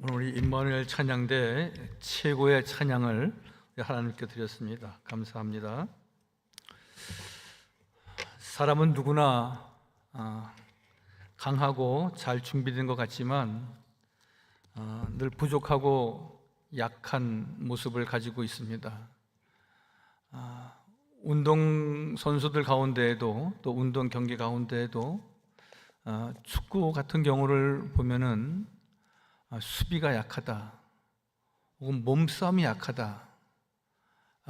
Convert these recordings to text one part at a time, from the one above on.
오늘 우리 임마누엘 찬양대 최고의 찬양을 하나님께 드렸습니다. 감사합니다. 사람은 누구나 강하고 잘 준비된 것 같지만 늘 부족하고 약한 모습을 가지고 있습니다. 운동 선수들 가운데에도 또 운동 경기 가운데에도 축구 같은 경우를 보면은 수비가 약하다 혹은 몸싸움이 약하다,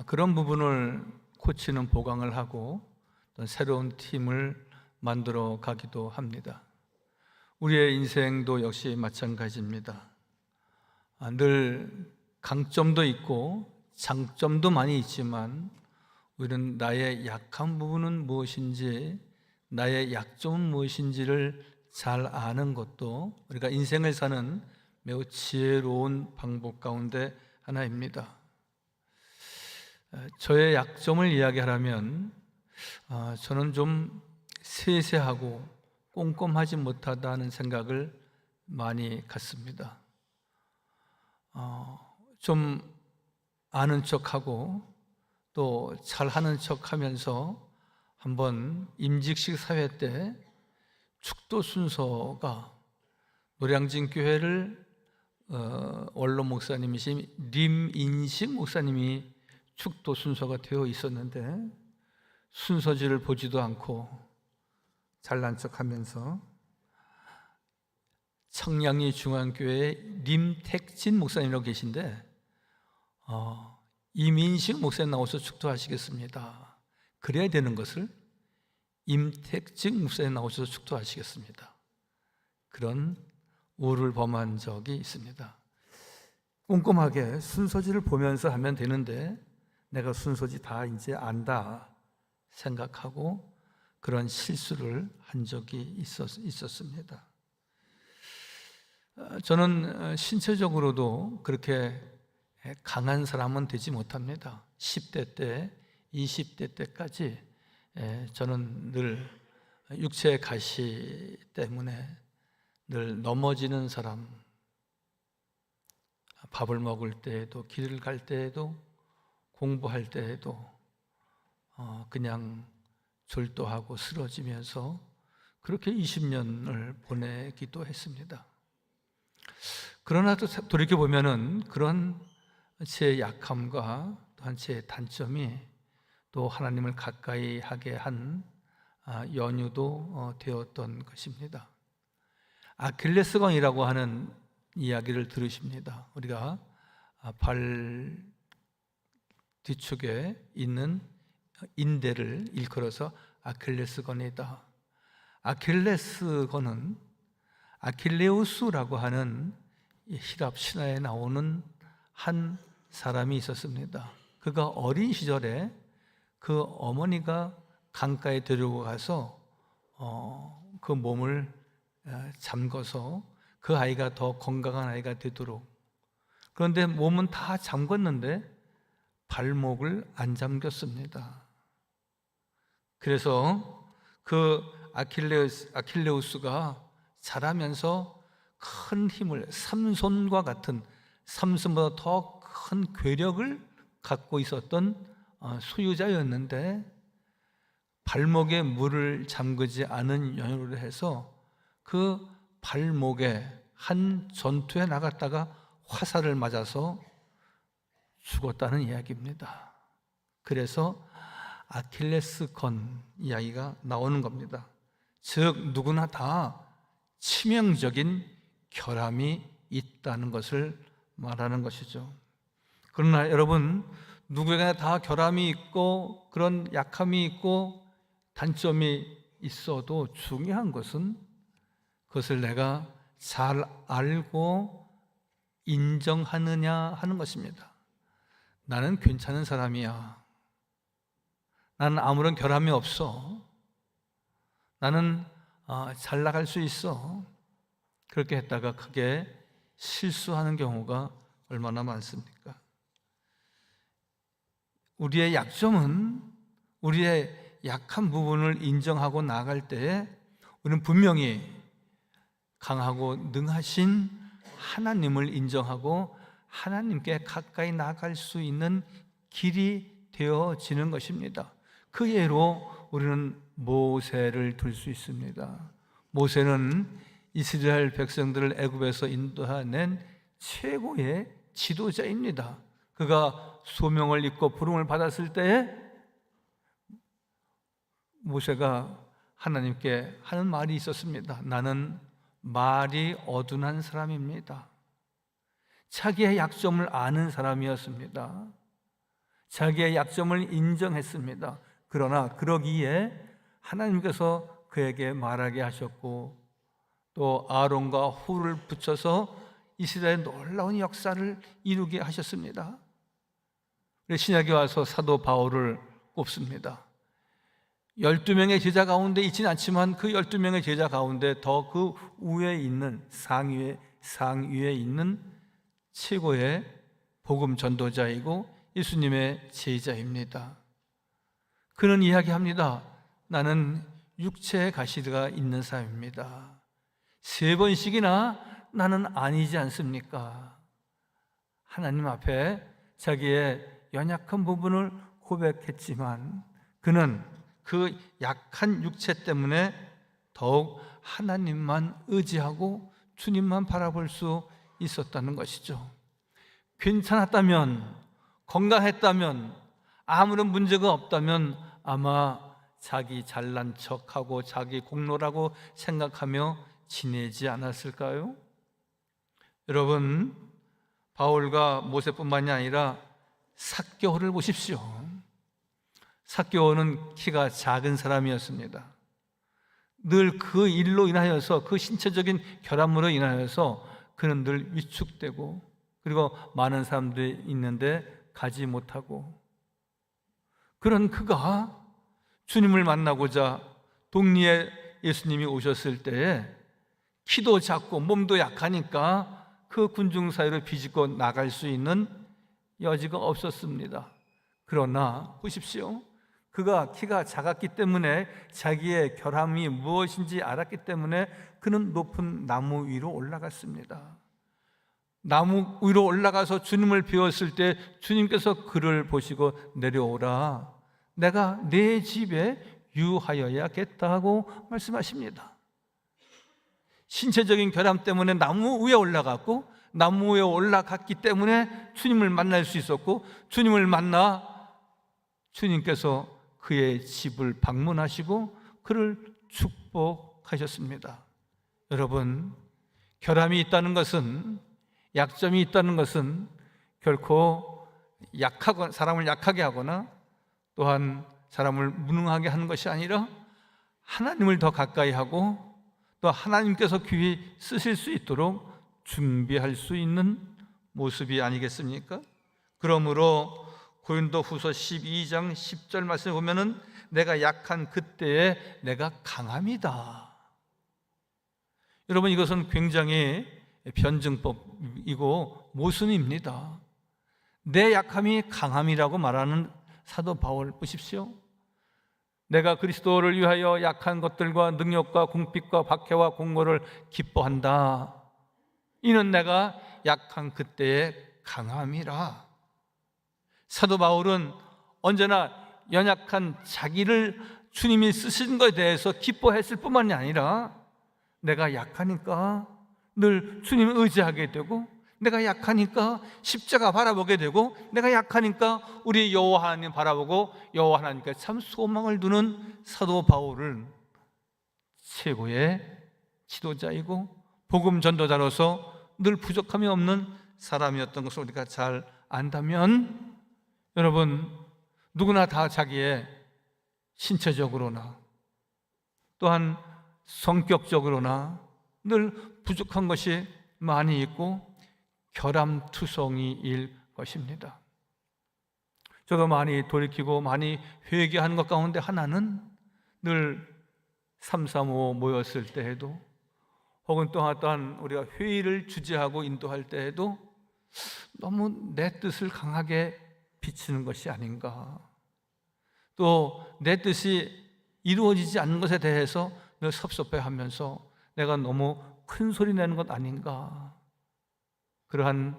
그런 부분을 코치는 보강을 하고 또 새로운 팀을 만들어 가기도 합니다. 우리의 인생도 역시 마찬가지입니다. 늘 강점도 있고 장점도 많이 있지만 우리는 나의 약한 부분은 무엇인지, 나의 약점은 무엇인지를 잘 아는 것도 우리가 인생을 사는 매우 지혜로운 방법 가운데 하나입니다. 저의 약점을 이야기하라면 저는 좀 세세하고 꼼꼼하지 못하다는 생각을 많이 갖습니다. 좀 아는 척하고 또 잘하는 척하면서 한번 임직식 사회 때 축도 순서가 노량진 교회를 원로 목사님이신 림인식 목사님이 축도 순서가 되어 있었는데 순서지를 보지도 않고 잘난 척하면서 청량리 중앙교회 림택진 목사님이라고 계신데 임인식 목사님 나와서 축도하시겠습니다. 그래야 되는 것을 임택진 목사님 나오셔서 축도하시겠습니다. 그런 오를 범한 적이 있습니다. 꼼꼼하게 순서지를 보면서 하면 되는데 내가 순서지 다 이제 안다 생각하고 그런 실수를 한 적이 있었습니다. 저는 신체적으로도 그렇게 강한 사람은 되지 못합니다. 10대 때, 20대 때까지 저는 늘 육체의 가시 때문에 늘 넘어지는 사람, 밥을 먹을 때에도, 길을 갈 때에도, 공부할 때에도 그냥 졸도하고 쓰러지면서 그렇게 20년을 보내기도 했습니다. 그러나 또 돌이켜보면은 그런 제 약함과 또한 제 단점이 또 하나님을 가까이 하게 한 연유도 되었던 것입니다. 아킬레스건이라고 하는 이야기를 들으십니다. 우리가 발 뒤쪽에 있는 인대를 일컬어서 아킬레스건이다. 아킬레스건은 아킬레우스라고 하는 히랍 신화에 나오는 한 사람이 있었습니다. 그가 어린 시절에 그 어머니가 강가에 데리고 가서 그 몸을 잠궈서 그 아이가 더 건강한 아이가 되도록, 그런데 몸은 다 잠궜는데 발목을 안 잠겼습니다. 그래서 그 아킬레우스가 자라면서 큰 힘을, 삼손과 같은, 삼손보다 더 큰 괴력을 갖고 있었던 소유자였는데 발목에 물을 잠그지 않은 연유로 해서 그 발목에 한 전투에 나갔다가 화살을 맞아서 죽었다는 이야기입니다. 그래서 아킬레스건 이야기가 나오는 겁니다. 즉 누구나 다 치명적인 결함이 있다는 것을 말하는 것이죠. 그러나 여러분, 누구에게나 다 결함이 있고 그런 약함이 있고 단점이 있어도 중요한 것은 그것을 내가 잘 알고 인정하느냐 하는 것입니다. 나는 괜찮은 사람이야. 나는 아무런 결함이 없어. 나는 잘 나갈 수 있어. 그렇게 했다가 크게 실수하는 경우가 얼마나 많습니까? 우리의 약점은, 우리의 약한 부분을 인정하고 나아갈 때에 우리는 분명히 강하고 능하신 하나님을 인정하고 하나님께 가까이 나아갈 수 있는 길이 되어지는 것입니다. 그 예로 우리는 모세를 들 수 있습니다. 모세는 이스라엘 백성들을 애굽에서 인도해낸 최고의 지도자입니다. 그가 소명을 입고 부름을 받았을 때에 모세가 하나님께 하는 말이 있었습니다. 나는 말이 어둔한 사람입니다. 자기의 약점을 아는 사람이었습니다. 자기의 약점을 인정했습니다. 그러나 그러기에 하나님께서 그에게 말하게 하셨고 또 아론과 훌을 붙여서 이스라엘의 놀라운 역사를 이루게 하셨습니다. 신약에 와서 사도 바울을 꼽습니다. 12명의 제자 가운데 있지는 않지만 그 12명의 제자 가운데 더 그 위에 있는 상위에 있는 최고의 복음 전도자이고 예수님의 제자입니다. 그는 이야기합니다. 나는 육체의 가시가 있는 사람입니다. 3번씩이나 나는 아니지 않습니까? 하나님 앞에 자기의 연약한 부분을 고백했지만 그는 그 약한 육체 때문에 더욱 하나님만 의지하고 주님만 바라볼 수 있었다는 것이죠. 괜찮았다면, 건강했다면, 아무런 문제가 없다면 아마 자기 잘난 척하고 자기 공로라고 생각하며 지내지 않았을까요? 여러분, 바울과 모세뿐만이 아니라 삭개오를 보십시오. 삭개오는 키가 작은 사람이었습니다. 늘 그 일로 인하여서, 그 신체적인 결함으로 인하여서 그는 늘 위축되고 그리고 많은 사람들이 있는데 가지 못하고, 그런 그가 주님을 만나고자 동리에 예수님이 오셨을 때에 키도 작고 몸도 약하니까 그 군중 사이로 비집고 나갈 수 있는 여지가 없었습니다. 그러나 보십시오, 그가 키가 작았기 때문에 자기의 결함이 무엇인지 알았기 때문에 그는 높은 나무 위로 올라갔습니다. 나무 위로 올라가서 주님을 배웠을 때 주님께서 그를 보시고 내려오라, 내가 내 집에 유하여야겠다 하고 말씀하십니다. 신체적인 결함 때문에 나무 위에 올라갔고, 나무 위에 올라갔기 때문에 주님을 만날 수 있었고, 주님을 만나 주님께서 그의 집을 방문하시고 그를 축복하셨습니다. 여러분, 결함이 있다는 것은, 약점이 있다는 것은 결코 사람을 약하게 하거나 또한 사람을 무능하게 하는 것이 아니라 하나님을 더 가까이 하고 또 하나님께서 귀히 쓰실 수 있도록 준비할 수 있는 모습이 아니겠습니까? 그러므로 고린도후서 12장 10절 말씀을 보면은 내가 약한 그때에 내가 강함이다. 여러분, 이것은 굉장히 변증법이고 모순입니다. 내 약함이 강함이라고 말하는 사도 바울 보십시오. 내가 그리스도를 위하여 약한 것들과 능력과 궁핍과 박해와 공고를 기뻐한다. 이는 내가 약한 그때의 강함이라. 사도 바울은 언제나 연약한 자기를 주님이 쓰신 것에 대해서 기뻐했을 뿐만이 아니라 내가 약하니까 늘 주님을 의지하게 되고, 내가 약하니까 십자가 바라보게 되고, 내가 약하니까 우리 여호와 하나님 바라보고 여호와 하나님께 참 소망을 두는 사도 바울은 최고의 지도자이고 복음 전도자로서 늘 부족함이 없는 사람이었던 것을 우리가 잘 안다면, 여러분, 누구나 다 자기의 신체적으로나 또한 성격적으로나 늘 부족한 것이 많이 있고 결함투성이일 것입니다. 저도 많이 돌이키고 많이 회개하는 것 가운데 하나는 늘 335 모였을 때에도 혹은 또 어떠한 우리가 회의를 주재하고 인도할 때에도 너무 내 뜻을 강하게 비치는 것이 아닌가, 또 내 뜻이 이루어지지 않는 것에 대해서 늘 섭섭해하면서 내가 너무 큰 소리 내는 것 아닌가, 그러한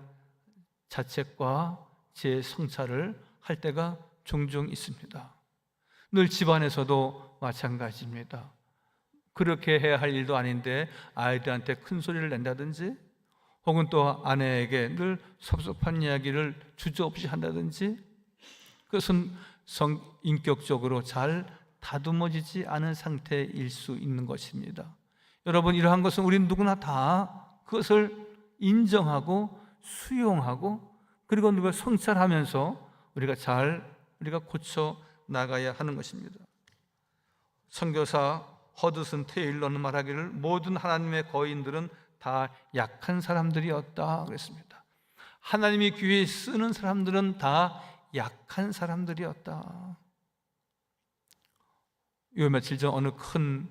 자책과 제 성찰을 할 때가 종종 있습니다. 늘 집안에서도 마찬가지입니다. 그렇게 해야 할 일도 아닌데 아이들한테 큰 소리를 낸다든지, 혹은 또 아내에게 늘 섭섭한 이야기를 주저없이 한다든지, 그것은 인격적으로 잘 다듬어지지 않은 상태일 수 있는 것입니다. 여러분, 이러한 것은 우리 누구나 다 그것을 인정하고 수용하고, 그리고 누가 성찰하면서 우리가 고쳐 나가야 하는 것입니다. 선교사 허드슨 테일러는 말하기를 모든 하나님의 거인들은 다 약한 사람들이었다 그랬습니다. 하나님이 교회에 쓰는 사람들은 다 약한 사람들이었다. 요 며칠 전 어느 큰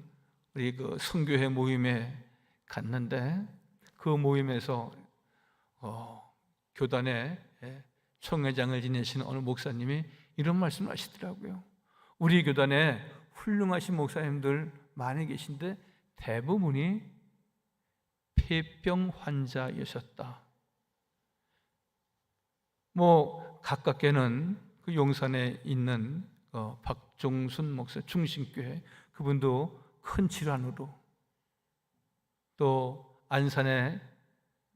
우리 그 선교회 모임에 갔는데, 그 모임에서 교단의 총회장을 지내시는 어느 목사님이 이런 말씀을 하시더라고요. 우리 교단에 훌륭하신 목사님들 많이 계신데 대부분이 폐병 환자이셨다. 가깝게는 그 용산에 있는 박종순 목사 중심교회, 그분도 큰 질환으로, 또 안산에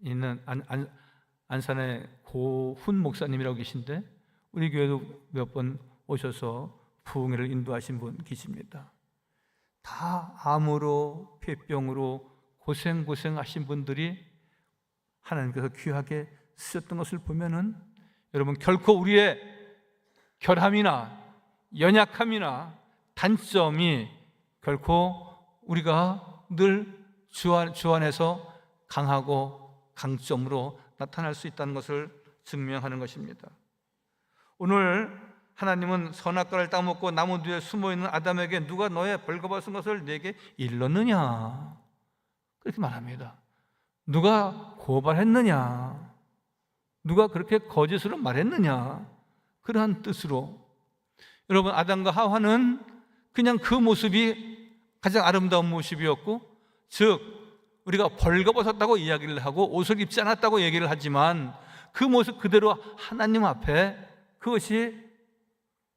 있는 안산의 고훈 목사님이라고 계신데 우리 교회도 몇 번 오셔서 부흥회를 인도하신 분 계십니다. 다 암으로 폐병으로 고생하신 분들이 하나님께서 귀하게 쓰셨던 것을 보면은, 여러분, 결코 우리의 결함이나 연약함이나 단점이 결코 우리가 늘 주 안에서 강하고 강점으로 나타날 수 있다는 것을 증명하는 것입니다. 오늘 하나님은 선악과를 따먹고 나무 뒤에 숨어있는 아담에게 누가 너의 벌거벗은 것을 내게 일렀느냐, 그렇게 말합니다. 누가 고발했느냐, 누가 그렇게 거짓으로 말했느냐, 그러한 뜻으로. 여러분, 아담과 하와는 그냥 그 모습이 가장 아름다운 모습이었고, 즉 우리가 벌거벗었다고 이야기를 하고 옷을 입지 않았다고 얘기를 하지만 그 모습 그대로 하나님 앞에 그것이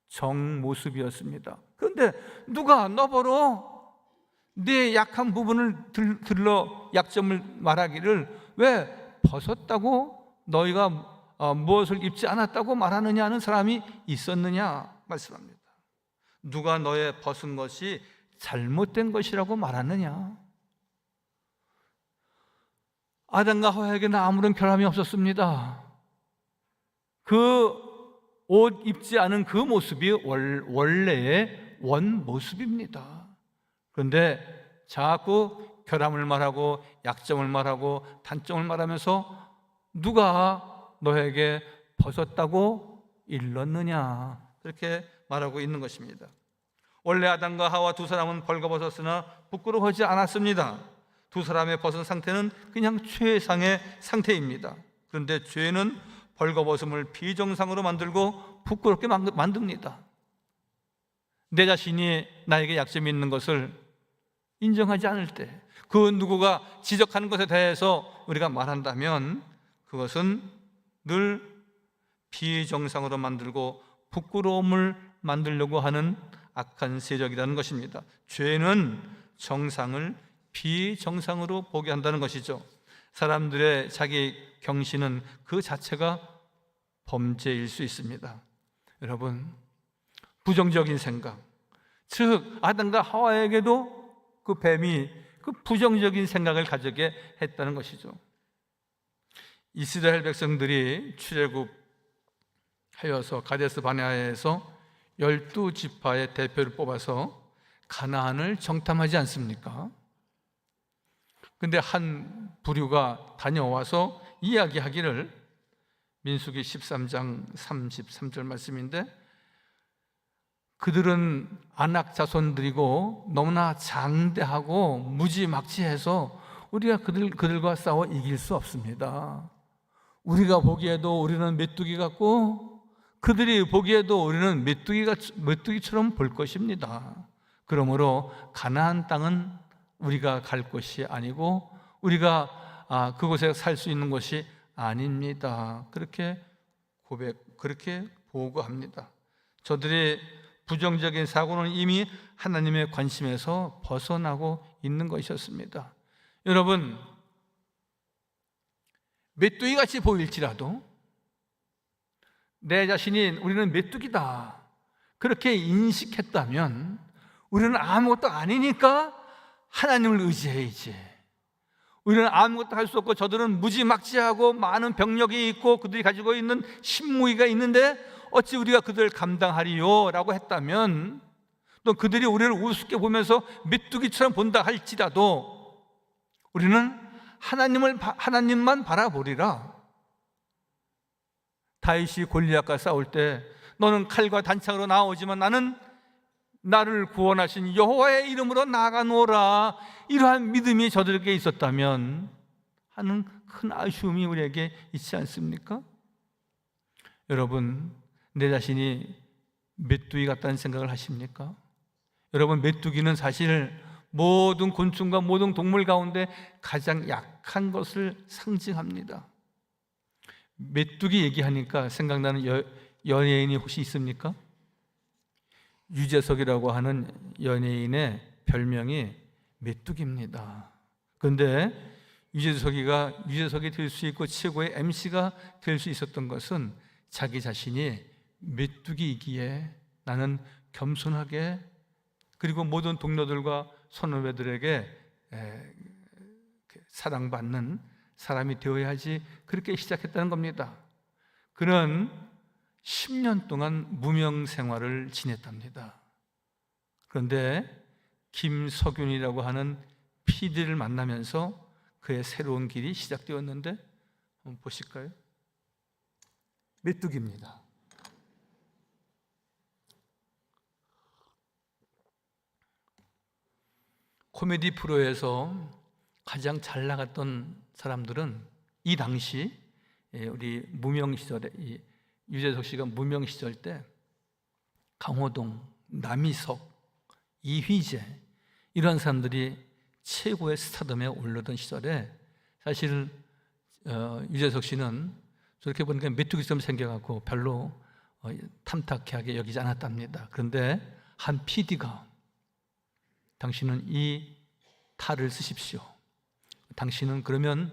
정모습이었습니다. 그런데 누가 너보러 내 약한 부분을 들러 약점을 말하기를 왜 벗었다고 너희가 무엇을 입지 않았다고 말하느냐 하는 사람이 있었느냐 말씀합니다. 누가 너의 벗은 것이 잘못된 것이라고 말하느냐. 아담과 하와에게는 아무런 결함이 없었습니다. 그 옷 입지 않은 그 모습이 원래의 원 모습입니다. 그런데 자꾸 결함을 말하고 약점을 말하고 단점을 말하면서 누가 너에게 벗었다고 일렀느냐, 그렇게 말하고 있는 것입니다. 원래 아담과 하와 두 사람은 벌거벗었으나 부끄러워하지 않았습니다. 두 사람의 벗은 상태는 그냥 최상의 상태입니다. 그런데 죄는 벌거벗음을 비정상으로 만들고 부끄럽게 만듭니다. 내 자신이 나에게 약점이 있는 것을 인정하지 않을 때, 그 누구가 지적하는 것에 대해서 우리가 말한다면 그것은 늘 비정상으로 만들고 부끄러움을 만들려고 하는 악한 세력이라는 것입니다. 죄는 정상을 비정상으로 보게 한다는 것이죠. 사람들의 자기 경신은 그 자체가 범죄일 수 있습니다. 여러분, 부정적인 생각, 즉 아담과 하와에게도 그 뱀이 그 부정적인 생각을 가지게 했다는 것이죠. 이스라엘 백성들이 출애굽하여서 가데스 바네아에서 12지파의 대표를 뽑아서 가나안을 정탐하지 않습니까? 근데 한 부류가 다녀와서 이야기하기를, 민수기 13장 33절 말씀인데, 그들은 아낙 자손들이고 너무나 장대하고 무지막지해서 우리가 그들과 싸워 이길 수 없습니다. 우리가 보기에도 우리는 메뚜기 같고 그들이 보기에도 우리는 메뚜기처럼 볼 것입니다. 그러므로 가나안 땅은 우리가 갈 곳이 아니고 우리가 그곳에 살 수 있는 곳이 아닙니다. 그렇게 그렇게 보고합니다. 저들의 부정적인 사고는 이미 하나님의 관심에서 벗어나고 있는 것이었습니다. 여러분, 메뚜기같이 보일지라도 내 자신이 우리는 메뚜기다 그렇게 인식했다면 우리는 아무것도 아니니까 하나님을 의지해야지. 우리는 아무것도 할 수 없고 저들은 무지막지하고 많은 병력이 있고 그들이 가지고 있는 신무기가 있는데 어찌 우리가 그들을 감당하리요? 라고 했다면, 또 그들이 우리를 우습게 보면서 메뚜기처럼 본다 할지라도 우리는 하나님만 바라보리라. 다윗이 골리앗과 싸울 때 너는 칼과 단창으로 나오지만 나는 나를 구원하신 여호와의 이름으로 나아가노라, 이러한 믿음이 저들에게 있었다면 하는 큰 아쉬움이 우리에게 있지 않습니까? 여러분, 내 자신이 메뚜기 같다는 생각을 하십니까? 여러분, 메뚜기는 사실 모든 곤충과 모든 동물 가운데 가장 약한 것을 상징합니다. 메뚜기 얘기하니까 생각나는 연예인이 혹시 있습니까? 유재석이라고 하는 연예인의 별명이 메뚜기입니다. 그런데 유재석이 될 수 있고 최고의 MC가 될 수 있었던 것은 자기 자신이 메뚜기이기에 나는 겸손하게, 그리고 모든 동료들과 선후배들에게 사랑받는 사람이 되어야지, 그렇게 시작했다는 겁니다. 그는 10년 동안 무명 생활을 지냈답니다. 그런데 김석윤이라고 하는 PD를 만나면서 그의 새로운 길이 시작되었는데, 한번 보실까요? 메뚜기입니다. 코미디 프로에서 가장 잘 나갔던 사람들은 이 당시 우리 무명 시절에, 유재석 씨가 무명 시절 때 강호동, 남희석, 이휘재 이런 사람들이 최고의 스타덤에 오르던 시절에 사실 유재석 씨는 저렇게 보니까 메뚜기처럼 생겨갖고 별로 탐탁하게 여기지 않았답니다. 그런데 한 PD가 당신은 이 탈을 쓰십시오. 당신은 그러면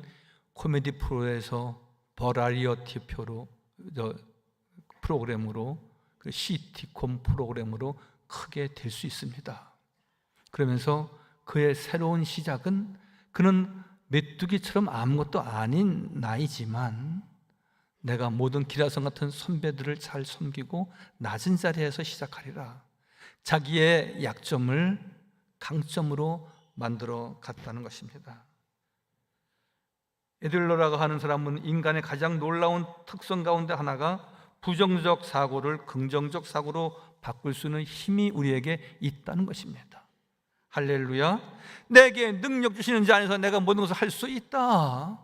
코미디 프로에서 버라이어티 프로그램으로, 그 시티콤 프로그램으로 크게 될 수 있습니다. 그러면서 그의 새로운 시작은, 그는 메뚜기처럼 아무것도 아닌 나이지만 내가 모든 기라성 같은 선배들을 잘 섬기고 낮은 자리에서 시작하리라, 자기의 약점을 강점으로 만들어 갔다는 것입니다. 에들러라고 하는 사람은 인간의 가장 놀라운 특성 가운데 하나가 부정적 사고를 긍정적 사고로 바꿀 수 있는 힘이 우리에게 있다는 것입니다. 할렐루야. 내게 능력 주시는 자 안에서 내가 모든 것을 할 수 있다.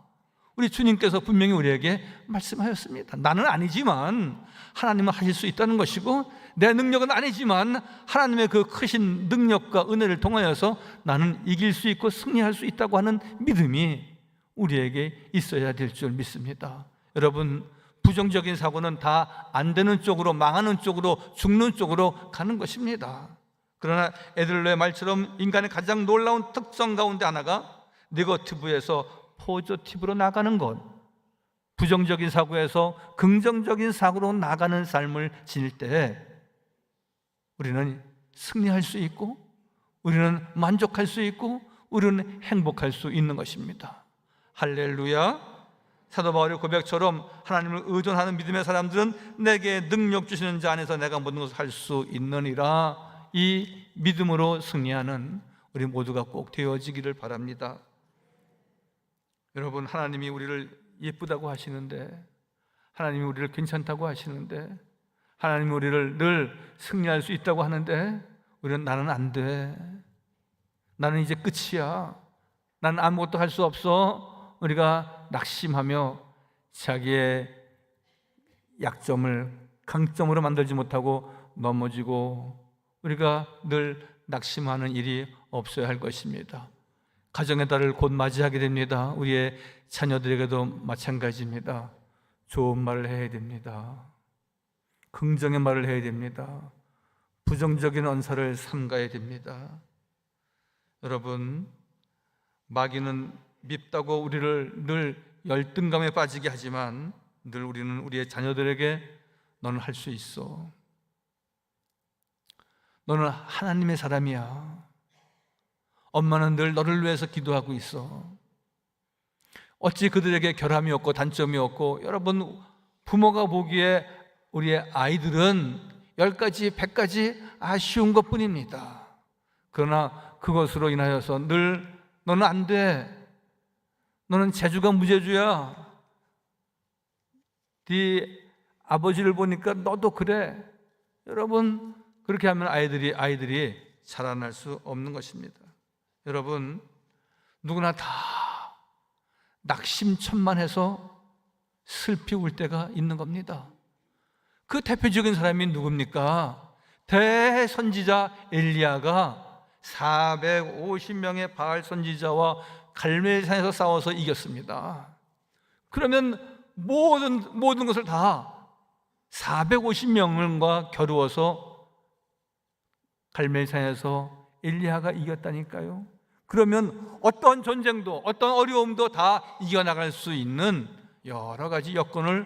우리 주님께서 분명히 우리에게 말씀하셨습니다. 나는 아니지만 하나님은 하실 수 있다는 것이고, 내 능력은 아니지만 하나님의 그 크신 능력과 은혜를 통하여서 나는 이길 수 있고 승리할 수 있다고 하는 믿음이 우리에게 있어야 될 줄 믿습니다. 여러분, 부정적인 사고는 다 안 되는 쪽으로, 망하는 쪽으로, 죽는 쪽으로 가는 것입니다. 그러나 에들러의 말처럼 인간의 가장 놀라운 특성 가운데 하나가 네거티브에서 포지티브로 나가는 것, 부정적인 사고에서 긍정적인 사고로 나가는 삶을 지닐 때 우리는 승리할 수 있고, 우리는 만족할 수 있고, 우리는 행복할 수 있는 것입니다. 할렐루야. 사도 바울의 고백처럼 하나님을 의존하는 믿음의 사람들은 내게 능력 주시는 자 안에서 내가 모든 것을 할 수 있느니라, 이 믿음으로 승리하는 우리 모두가 꼭 되어지기를 바랍니다. 여러분, 하나님이 우리를 예쁘다고 하시는데, 하나님이 우리를 괜찮다고 하시는데, 하나님이 우리를 늘 승리할 수 있다고 하는데 우리는 나는 안 돼, 나는 이제 끝이야, 나는 아무것도 할 수 없어, 우리가 낙심하며 자기의 약점을 강점으로 만들지 못하고 넘어지고 우리가 늘 낙심하는 일이 없어야 할 것입니다. 가정의 달을 곧 맞이하게 됩니다. 우리의 자녀들에게도 마찬가지입니다. 좋은 말을 해야 됩니다. 긍정의 말을 해야 됩니다. 부정적인 언사를 삼가야 됩니다. 여러분, 마귀는 밉다고 우리를 늘 열등감에 빠지게 하지만 늘 우리는 우리의 자녀들에게 너는 할 수 있어. 너는 하나님의 사람이야. 엄마는 늘 너를 위해서 기도하고 있어. 어찌 그들에게 결함이 없고 단점이 없고, 여러분, 부모가 보기에 우리의 아이들은 10가지, 100가지 아쉬운 것 뿐입니다. 그러나 그것으로 인하여서 늘 너는 안 돼. 너는 재주가 무재주야. 네 아버지를 보니까 너도 그래. 여러분, 그렇게 하면 아이들이 자라날 수 없는 것입니다. 여러분, 누구나 다 낙심천만해서 슬피 울 때가 있는 겁니다. 그 대표적인 사람이 누굽니까? 대선지자 엘리야가 450명의 바알 선지자와 갈멜산에서 싸워서 이겼습니다. 그러면 모든 것을 다 450명과 겨루어서 갈멜산에서 엘리야가 이겼다니까요. 그러면 어떤 전쟁도, 어떤 어려움도 다 이겨나갈 수 있는 여러 가지 여건을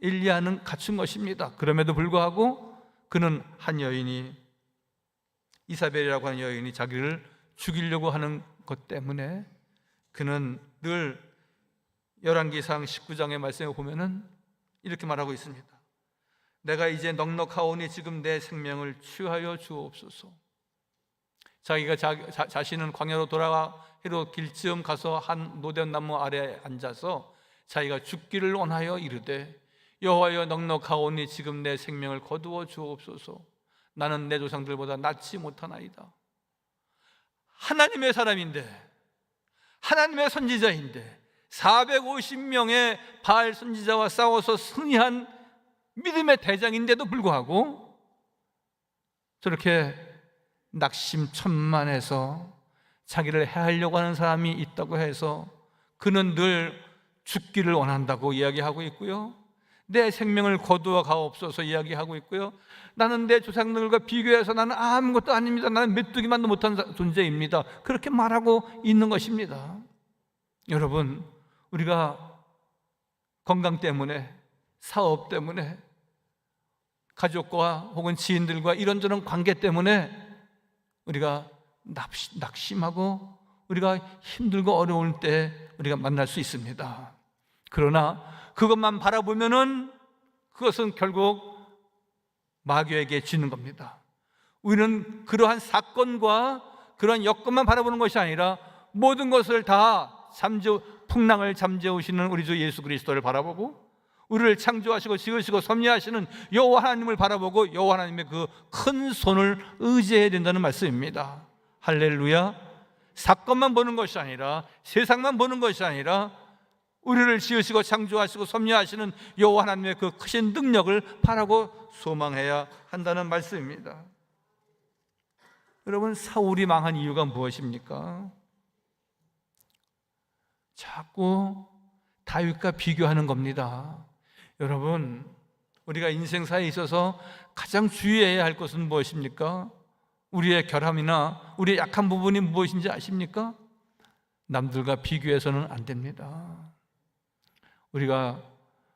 엘리야는 갖춘 것입니다. 그럼에도 불구하고 그는 한 여인이, 이사벨이라고 하는 여인이 자기를 죽이려고 하는 것 때문에 그는 늘 열왕기상 19장의 말씀에 보면은 이렇게 말하고 있습니다. 내가 이제 넉넉하오니 지금 내 생명을 취하여 주옵소서. 자기가 자신은 광야로 돌아가 헤롯 길쯤 가서 한 노대나무 아래 앉아서 자기가 죽기를 원하여 이르되 여호와여 넉넉하오니 지금 내 생명을 거두어 주옵소서. 나는 내 조상들보다 낫지 못하나이다. 하나님의 사람인데, 하나님의 선지자인데 450명의 바알 선지자와 싸워서 승리한 믿음의 대장인데도 불구하고 저렇게 낙심천만해서 자기를 해하려고 하는 사람이 있다고 해서 그는 늘 죽기를 원한다고 이야기하고 있고요, 내 생명을 거두어 가옵소서 이야기하고 있고요, 나는 내 조상들과 비교해서 나는 아무것도 아닙니다, 나는 메뚜기만도 못한 존재입니다, 그렇게 말하고 있는 것입니다. 여러분, 우리가 건강 때문에, 사업 때문에, 가족과 혹은 지인들과 이런저런 관계 때문에 우리가 낙심하고 우리가 힘들고 어려울 때 우리가 만날 수 있습니다. 그러나 그것만 바라보면은 그것은 결국 마귀에게 지는 겁니다. 우리는 그러한 사건과 그러한 여건만 바라보는 것이 아니라 모든 것을 다 풍랑을 잠재우시는 우리 주 예수 그리스도를 바라보고 우리를 창조하시고 지으시고 섭리하시는 여호와 하나님을 바라보고 여호와 하나님의 그 큰 손을 의지해야 된다는 말씀입니다. 할렐루야. 사건만 보는 것이 아니라, 세상만 보는 것이 아니라 우리를 지으시고 창조하시고 섭리하시는 여호와 하나님의 그 크신 능력을 바라고 소망해야 한다는 말씀입니다. 여러분, 사울이 망한 이유가 무엇입니까? 자꾸 다윗과 비교하는 겁니다. 여러분, 우리가 인생사에 있어서 가장 주의해야 할 것은 무엇입니까? 우리의 결함이나 우리의 약한 부분이 무엇인지 아십니까? 남들과 비교해서는 안 됩니다. 우리가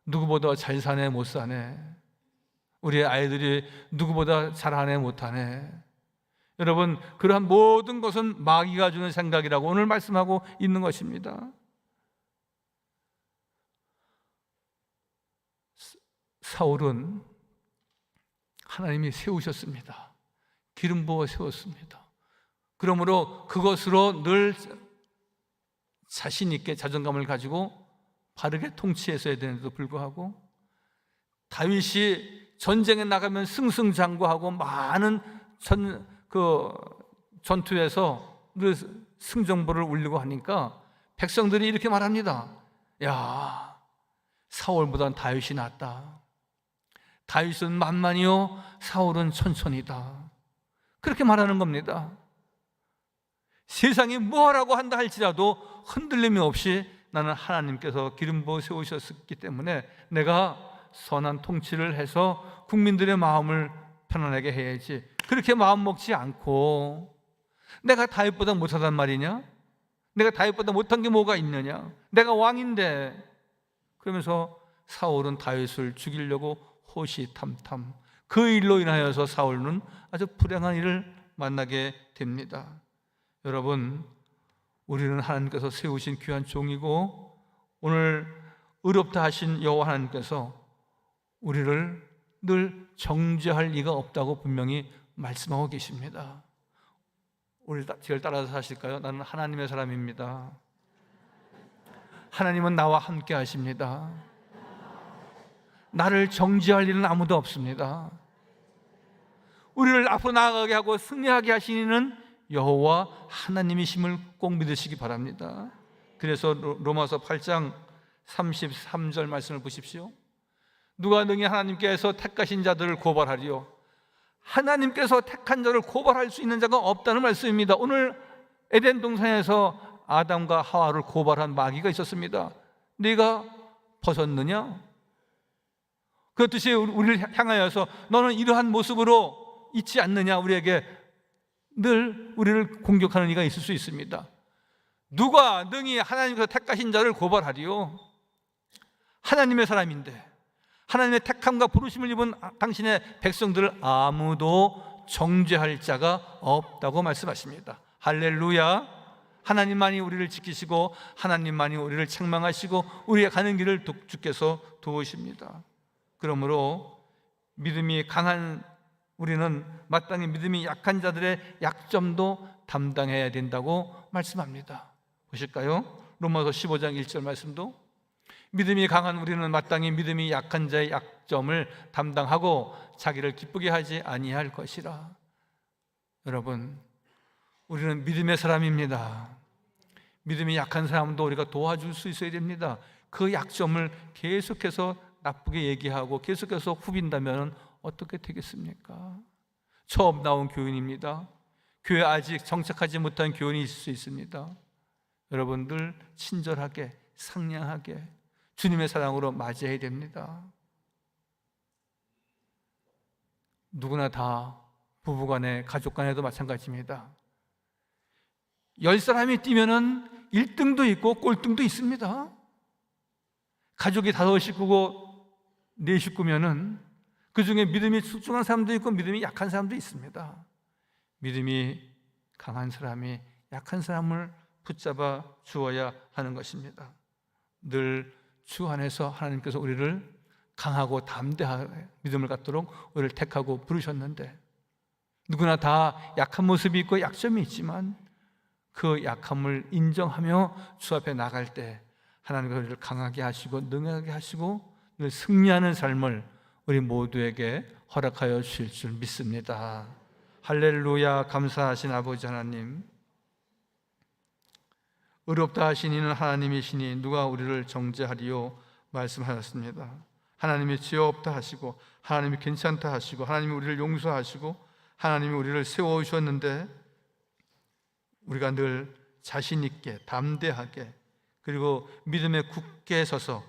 누구보다 잘 사네 못 사네, 우리의 아이들이 누구보다 잘하네 못하네, 여러분, 그러한 모든 것은 마귀가 주는 생각이라고 오늘 말씀하고 있는 것입니다. 사울은 하나님이 세우셨습니다. 기름 부어 세웠습니다. 그러므로 그것으로 늘 자신 있게 자존감을 가지고 바르게 통치했어야 되는데도 불구하고 다윗이 전쟁에 나가면 승승장구하고 많은 전투에서 늘 승정보를 울리고 하니까 백성들이 이렇게 말합니다. 야, 사울보단 다윗이 낫다. 다윗은 만만이요 사울은 천천히다. 그렇게 말하는 겁니다. 세상이 뭐라고 한다 할지라도 흔들림이 없이 나는 하나님께서 기름 부어 세우셨기 때문에 내가 선한 통치를 해서 국민들의 마음을 편안하게 해야지, 그렇게 마음 먹지 않고 내가 다윗보다 못하단 말이냐? 내가 다윗보다 못한 게 뭐가 있느냐? 내가 왕인데. 그러면서 사울은 다윗을 죽이려고 호시탐탐, 그 일로 인하여서 사울은 아주 불행한 일을 만나게 됩니다. 여러분, 우리는 하나님께서 세우신 귀한 종이고 오늘 의롭다 하신 여호와 하나님께서 우리를 늘 정죄할 리가 없다고 분명히 말씀하고 계십니다. 우리 저를 따라서 하실까요? 나는 하나님의 사람입니다. 하나님은 나와 함께 하십니다. 나를 정죄할 일은 아무도 없습니다. 우리를 앞으로 나아가게 하고 승리하게 하시는 이는 여호와 하나님이심을 꼭 믿으시기 바랍니다. 그래서 로마서 8장 33절 말씀을 보십시오. 누가 능히 하나님께서 택하신 자들을 고발하리요? 하나님께서 택한 자를 고발할 수 있는 자가 없다는 말씀입니다. 오늘 에덴 동산에서 아담과 하와를 고발한 마귀가 있었습니다. 네가 벗었느냐? 그렇듯이 우리를 향하여서 너는 이러한 모습으로 있지 않느냐? 우리에게 늘 우리를 공격하는 이가 있을 수 있습니다. 누가 능히 하나님께서 택하신 자를 고발하리요? 하나님의 사람인데, 하나님의 택함과 부르심을 입은 당신의 백성들을 아무도 정죄할 자가 없다고 말씀하십니다. 할렐루야. 하나님만이 우리를 지키시고 하나님만이 우리를 책망하시고 우리의 가는 길을 주께서 도우십니다. 그러므로 믿음이 강한 우리는 마땅히 믿음이 약한 자들의 약점도 담당해야 된다고 말씀합니다. 보실까요? 로마서 15장 1절 말씀도 믿음이 강한 우리는 마땅히 믿음이 약한 자의 약점을 담당하고 자기를 기쁘게 하지 아니할 것이라. 여러분, 우리는 믿음의 사람입니다. 믿음이 약한 사람도 우리가 도와줄 수 있어야 됩니다. 그 약점을 계속해서 나쁘게 얘기하고 계속해서 후빈다면 어떻게 되겠습니까? 처음 나온 교인입니다. 교회 아직 정착하지 못한 교인이 있을 수 있습니다. 여러분들 친절하게 상냥하게 주님의 사랑으로 맞이해야 됩니다. 누구나 다 부부간에 가족간에도 마찬가지입니다. 10사람이 뛰면은 1등도 있고 꼴등도 있습니다. 가족이 5식구고 4식구면은 그 중에 믿음이 출중한 사람도 있고 믿음이 약한 사람도 있습니다. 믿음이 강한 사람이 약한 사람을 붙잡아 주어야 하는 것입니다. 늘 주 안에서 하나님께서 우리를 강하고 담대하게 믿음을 갖도록 우리를 택하고 부르셨는데, 누구나 다 약한 모습이 있고 약점이 있지만 그 약함을 인정하며 주 앞에 나갈 때 하나님께서 우리를 강하게 하시고 능하게 하시고 늘 승리하는 삶을 우리 모두에게 허락하여 주실 줄 믿습니다. 할렐루야. 감사하신 아버지 하나님, 의롭다 하신 이는 하나님이시니 누가 우리를 정죄하리요 말씀하셨습니다. 하나님이 죄 없다 하시고 하나님이 괜찮다 하시고 하나님이 우리를 용서하시고 하나님이 우리를 세워주셨는데 우리가 늘 자신 있게 담대하게 그리고 믿음에 굳게 서서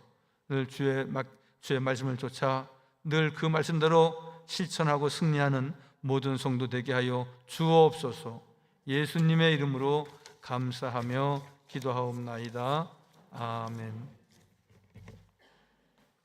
늘 주의 말씀을 쫓아 늘 그 말씀대로 실천하고 승리하는 모든 성도 되게 하여 주옵소서. 예수님의 이름으로 감사하며 기도하옵나이다. 아멘.